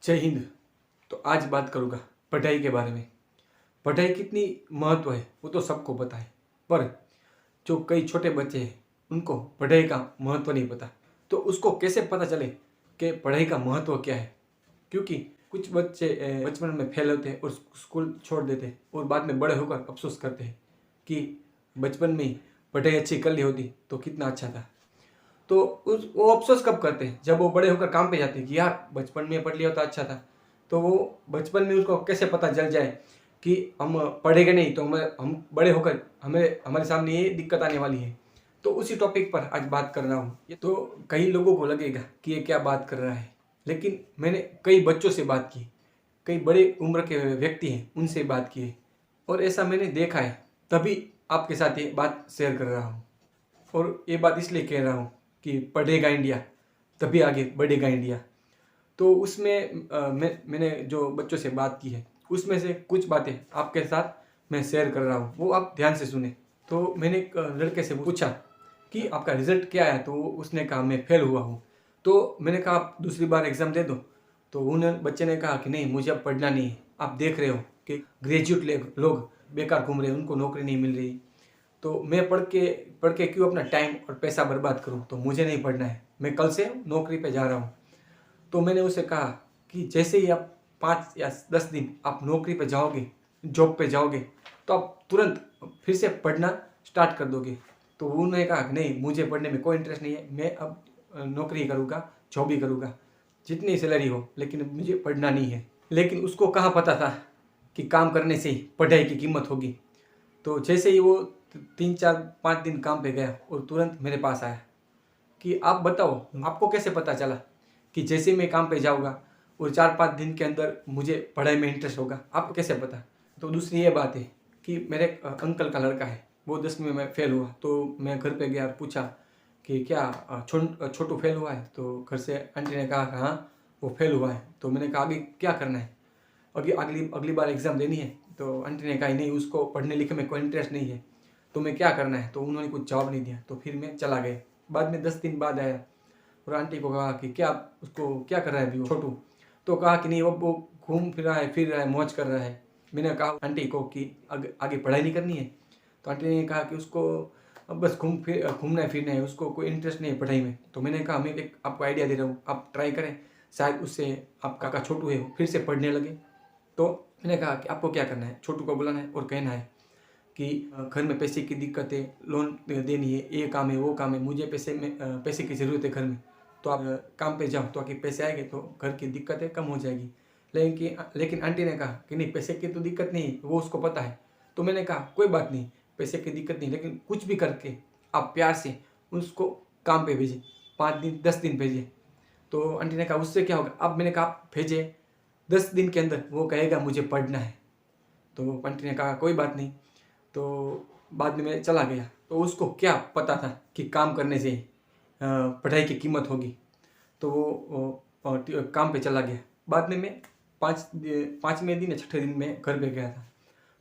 जय हिंद। तो आज बात करूँगा पढ़ाई के बारे में। पढ़ाई कितनी महत्व है वो तो सबको पता है, पर जो कई छोटे बच्चे हैं उनको पढ़ाई का महत्व नहीं पता। तो उसको कैसे पता चले कि पढ़ाई का महत्व क्या है? क्योंकि कुछ बच्चे बचपन में फेल होते हैं और स्कूल छोड़ देते हैं और बाद में बड़े होकर अफसोस करते हैं कि बचपन में ही पढ़ाई अच्छी कर ली होती तो कितना अच्छा था। तो वो अफसोस कब करते हैं? जब वो बड़े होकर काम पे जाते हैं कि यार बचपन में पढ़ लिया होता अच्छा था। तो वो बचपन में उसको कैसे पता चल जाए कि हम पढ़ेंगे नहीं तो हम बड़े होकर हमें हमारे सामने ये दिक्कत आने वाली है। तो उसी टॉपिक पर आज बात कर रहा हूँ। ये तो कई लोगों को लगेगा कि ये क्या बात कर रहा है, लेकिन मैंने कई बच्चों से बात की, कई बड़े उम्र के व्यक्ति हैं उनसे बात की है और ऐसा मैंने देखा है, तभी आपके साथ ये बात शेयर कर रहा हूँ। और ये बात इसलिए कह रहा हूँ कि पढ़ेगा इंडिया तभी आगे बढ़ेगा इंडिया। तो उसमें मैंने जो बच्चों से बात की है उसमें से कुछ बातें आपके साथ मैं शेयर कर रहा हूँ, वो आप ध्यान से सुने। तो मैंने एक लड़के से पूछा कि आपका रिजल्ट क्या है, तो उसने कहा मैं फेल हुआ हूँ। तो मैंने कहा आप दूसरी बार एग्ज़ाम दे दो। तो उन बच्चे ने कहा कि नहीं, मुझे अब पढ़ना नहीं है, आप देख रहे हो कि ग्रेजुएट लोग बेकार घूम रहे हैं, उनको नौकरी नहीं मिल रही। तो मैं पढ़ के क्यों अपना टाइम और पैसा बर्बाद करूं? तो मुझे नहीं पढ़ना है, मैं कल से नौकरी पे जा रहा हूं। तो मैंने उसे कहा कि जैसे ही आप 5 या 10 दिन आप नौकरी पे जाओगे, जॉब पे जाओगे, तो आप तुरंत फिर से पढ़ना स्टार्ट कर दोगे। तो उन्होंने कहा कि नहीं, मुझे पढ़ने में कोई इंटरेस्ट नहीं है, मैं अब नौकरी करूँगा, जॉब ही करूँगा, जितनी सैलरी हो, लेकिन मुझे पढ़ना नहीं है। लेकिन उसको कहाँ पता था कि काम करने से ही पढ़ाई की कीमत होगी। तो जैसे ही वो 3 4 5 दिन काम पे गया और तुरंत मेरे पास आया कि आप बताओ, आपको कैसे पता चला कि जैसे ही मैं काम पे जाऊँगा और 4 5 दिन के अंदर मुझे पढ़ाई में इंटरेस्ट होगा? आपको कैसे पता? तो दूसरी ये बात है कि मेरे अंकल का लड़का है, वो 10वीं में फेल हुआ। तो मैं घर पे गया और पूछा कि क्या छोटू फेल हुआ है? तो घर से आंटी ने कहा कि हाँ, वो फेल हुआ है। तो मैंने कहा आगे क्या करना है, अगली अगली बार एग्ज़ाम देनी है? तो आंटी ने कहा नहीं, उसको पढ़ने लिखने में कोई इंटरेस्ट नहीं है, तुम्हें क्या करना है? तो उन्होंने कुछ जवाब नहीं दिया। तो फिर मैं चला गया। बाद में 10 दिन बाद आया और आंटी को कहा कि क्या उसको क्या कर रहा है अभी वो छोटू? तो कहा कि नहीं, वो घूम फिर रहा है, मौज कर रहा है। मैंने कहा आंटी को कि आगे पढ़ाई नहीं करनी है? तो आंटी ने कहा कि उसको अब बस घूमना फिरना है, उसको कोई इंटरेस्ट नहीं है पढ़ाई में। तो मैंने कहा मैं एक आपको आइडिया दे रहा हूँ, आप ट्राई करें, शायद उससे आपका काका छोटू है फिर से पढ़ने लगे। तो मैंने कहा कि आपको क्या करना है, छोटू को बुलाना है और कहना है कि घर में पैसे की दिक्कत है, लोन देनी है, ये काम है, वो काम है, मुझे पैसे की ज़रूरत है घर में। तो आप काम पे जाओ, तो आके पैसे आएंगे तो घर की दिक्कतें कम हो जाएगी। लेकिन आंटी ने कहा कि नहीं, पैसे की तो दिक्कत नहीं, वो उसको पता है। तो मैंने कहा कोई बात नहीं, पैसे की दिक्कत नहीं, लेकिन कुछ भी करके आप प्यार से उसको काम पे भेजिए, 5 दिन 10 दिन भेजिए। तो आंटी ने कहा उससे क्या होगा? अब मैंने कहा आप भेजे, 10 दिन के अंदर वो कहेगा मुझे पढ़ना है। तो आंटी ने कहा कोई बात नहीं। तो बाद में मैं चला गया। तो उसको क्या पता था कि काम करने से पढ़ाई की कीमत होगी। तो वो काम पे चला गया। बाद में मैं 5वें दिन या 6ठे दिन में घर पे गया था।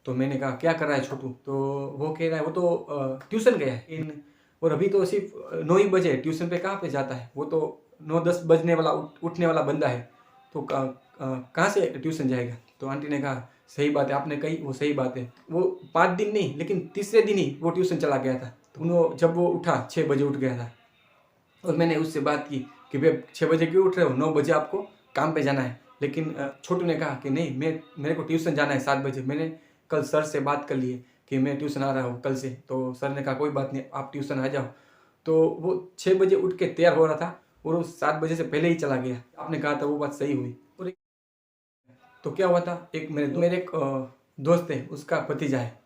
तो मैंने कहा क्या कर रहा है छोटू? तो वो कह रहा है वो तो ट्यूशन गया है और अभी तो सिर्फ 9 ही बजे, ट्यूशन पे कहाँ पे जाता है? वो तो 9 10 बजने वाला उठने वाला बंदा है, तो कहाँ से ट्यूशन जाएगा? तो आंटी ने कहा सही बात है, आपने कही वो सही बात है। वो 5 दिन नहीं, लेकिन तीसरे दिन ही वो ट्यूशन चला गया था। तो जब वो उठा 6 बजे उठ गया था और मैंने उससे बात की कि भाई 6 बजे क्यों उठ रहे हो, 9 बजे आपको काम पे जाना है। लेकिन छोटू ने कहा कि नहीं, मेरे को ट्यूशन जाना है 7 बजे। मैंने कल सर से बात कर ली है कि मैं ट्यूशन आ रहा हूँ कल से। तो सर ने कहा कोई बात नहीं, आप ट्यूशन आ जाओ। तो वो 6 बजे उठ के तैयार हो रहा था और वो 7 बजे से पहले ही चला गया। आपने कहा था वो बात सही हुई। और तो क्या हुआ था, एक मेरे एक दोस्त है, उसका भतीजा है,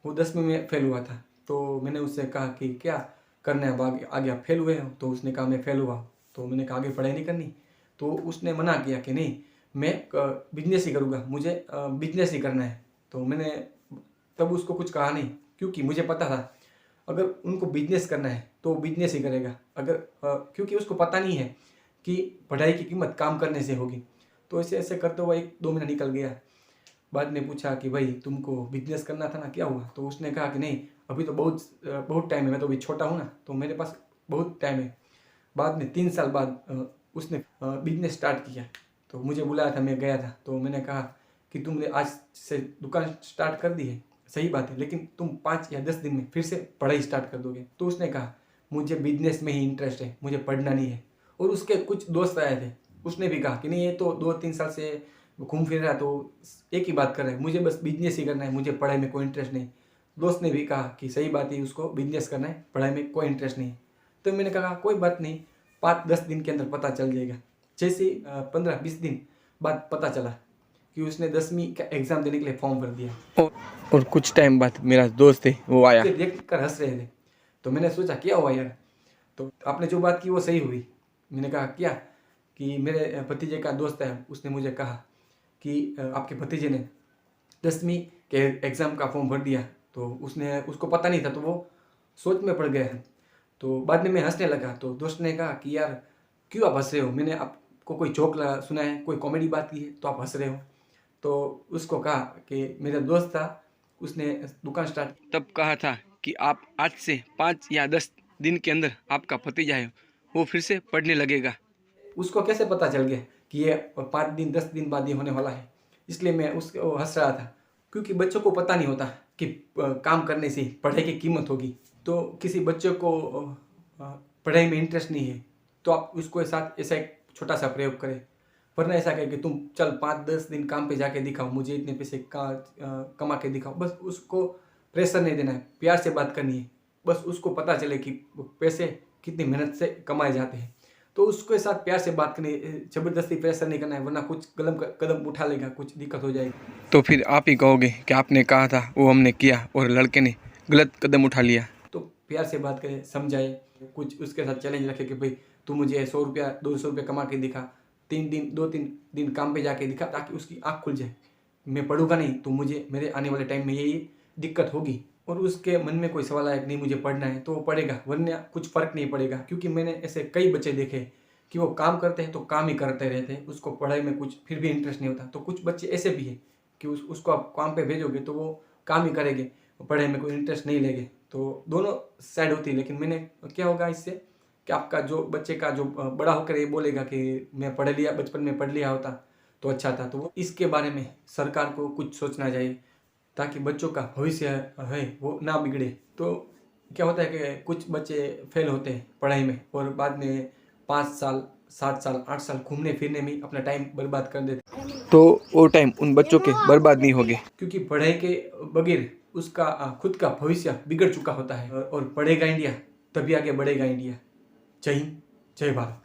वो 10वीं में फेल हुआ था। तो मैंने उससे कहा कि क्या करना है, अब आगे आप फेल हुए हो? तो उसने कहा मैं फेल हुआ। तो मैंने कहा आगे पढ़ाई नहीं करनी? तो उसने मना किया कि नहीं, मैं बिजनेस ही करूँगा, मुझे बिजनेस ही करना है। तो मैंने तब उसको कुछ कहा नहीं, क्योंकि मुझे पता था अगर उनको बिजनेस करना है तो बिजनेस ही करेगा। क्योंकि उसको पता नहीं है कि पढ़ाई की कीमत काम करने से होगी। तो ऐसे ऐसे करते हुए 1 2 महीना निकल गया। बाद में पूछा कि भाई तुमको बिजनेस करना था ना, क्या हुआ? तो उसने कहा कि नहीं, अभी तो बहुत टाइम है, मैं तो अभी छोटा हूँ ना, तो मेरे पास बहुत टाइम है। बाद में 3 साल बाद उसने बिजनेस स्टार्ट किया। तो मुझे बुलाया था, मैं गया था। तो मैंने कहा कि तुमने आज से दुकान स्टार्ट कर दी है, सही बात है, लेकिन तुम 5 या 10 दिन में फिर से पढ़ाई स्टार्ट कर दोगे। तो उसने कहा मुझे बिजनेस में ही इंटरेस्ट है, मुझे पढ़ना नहीं है। और उसके कुछ दोस्त आए थे, उसने भी कहा कि नहीं, ये तो 2-3 साल से घूम फिर रहा है, तो एक ही बात कर रहा है, मुझे बस बिजनेस ही करना है, मुझे पढ़ाई में कोई इंटरेस्ट नहीं। दोस्त ने भी कहा कि सही बात है, उसको बिजनेस करना है, पढ़ाई में कोई इंटरेस्ट नहीं। तो मैंने कहा कोई बात नहीं, 5-10 दिन के अंदर पता चल जाएगा। जैसे 15-20 दिन बाद पता चला कि उसने 10वीं का एग्ज़ाम देने के लिए फॉर्म भर दिया। और कुछ टाइम बाद मेरा दोस्त है वो आया, देख कर हंस रहे थे। तो मैंने सोचा क्या हुआ यार, तो आपने जो बात की वो सही हुई। मैंने कहा क्या, कि मेरे भतीजे का दोस्त है, उसने मुझे कहा कि आपके भतीजे ने 10वीं के एग्ज़ाम का फॉर्म भर दिया। तो उसको पता नहीं था, तो वो सोच में पड़ गया। तो बाद में मैं हंसने लगा। तो दोस्त ने कहा कि यार क्यों आप हंस रहे हो, मैंने आपको कोई जोक सुना है, कोई कॉमेडी बात की है तो आप हंस रहे हो। तो उसको कहा कि मेरा दोस्त था, उसने दुकान स्टार्ट तब कहा था कि आप आज से 5 या 10 दिन के अंदर आपका भतीजा है वो फिर से पढ़ने लगेगा। उसको कैसे पता चल गया कि ये 5 दिन 10 दिन बाद ये होने वाला है, इसलिए मैं उसको हंस रहा था। क्योंकि बच्चों को पता नहीं होता कि काम करने से पढ़ाई की कीमत होगी। तो किसी बच्चे को पढ़ाई में इंटरेस्ट नहीं है तो आप उसको साथ ऐसा एक छोटा सा प्रयोग करें, वरना ऐसा कहे कि तुम चल 5-10 दिन काम पे जाके दिखाओ, मुझे इतने पैसे कमा के दिखाओ। बस उसको प्रेशर नहीं देना है, प्यार से बात करनी है। बस उसको पता चले कि पैसे कितनी मेहनत से कमाए जाते हैं, तो उसके साथ प्यार से बात करनी है, ज़बरदस्ती प्रेशर नहीं करना है, वरना कुछ कदम उठा लेगा, कुछ दिक्कत हो जाएगी। तो फिर आप ही कहोगे कि आपने कहा था वो हमने किया और लड़के ने गलत कदम उठा लिया। तो प्यार से बात करें, समझाए, कुछ उसके साथ चैलेंज रखे कि भाई तू मुझे 100 रुपया 200 रुपया कमा के दिखा, 2-3 दिन काम पे जाके दिखा, ताकि उसकी आँख खुल जाए। मैं पढ़ूंगा नहीं तो मुझे मेरे आने वाले टाइम में यही दिक्कत होगी। और उसके मन में कोई सवाल आया कि नहीं मुझे पढ़ना है, तो वो पढ़ेगा, वरना कुछ फ़र्क नहीं पड़ेगा। क्योंकि मैंने ऐसे कई बच्चे देखे कि वो काम करते हैं तो काम ही करते रहते हैं, उसको पढ़ाई में कुछ फिर भी इंटरेस्ट नहीं होता। तो कुछ बच्चे ऐसे भी हैं कि उसको आप काम पे भेजोगे तो वो काम ही करेंगे, पढ़ाई में कोई इंटरेस्ट नहीं लेंगे। तो दोनों साइड होती है। लेकिन मैंने क्या होगा इससे कि आपका जो बच्चे का जो बड़ा होकर ये बोलेगा कि मैं पढ़ लिया, बचपन में पढ़ लिया होता तो अच्छा था। तो इसके बारे में सरकार को कुछ सोचना चाहिए, ताकि बच्चों का भविष्य है वो ना बिगड़े। तो क्या होता है कि कुछ बच्चे फेल होते हैं पढ़ाई में और बाद में 5 साल 7 साल 8 साल घूमने फिरने में अपना टाइम बर्बाद कर देते, तो वो टाइम उन बच्चों के बर्बाद नहीं होंगे, क्योंकि पढ़ाई के बगैर उसका खुद का भविष्य बिगड़ चुका होता है। और पढ़ेगा इंडिया तभी आगे बढ़ेगा इंडिया। जय हिंद, जय भारत।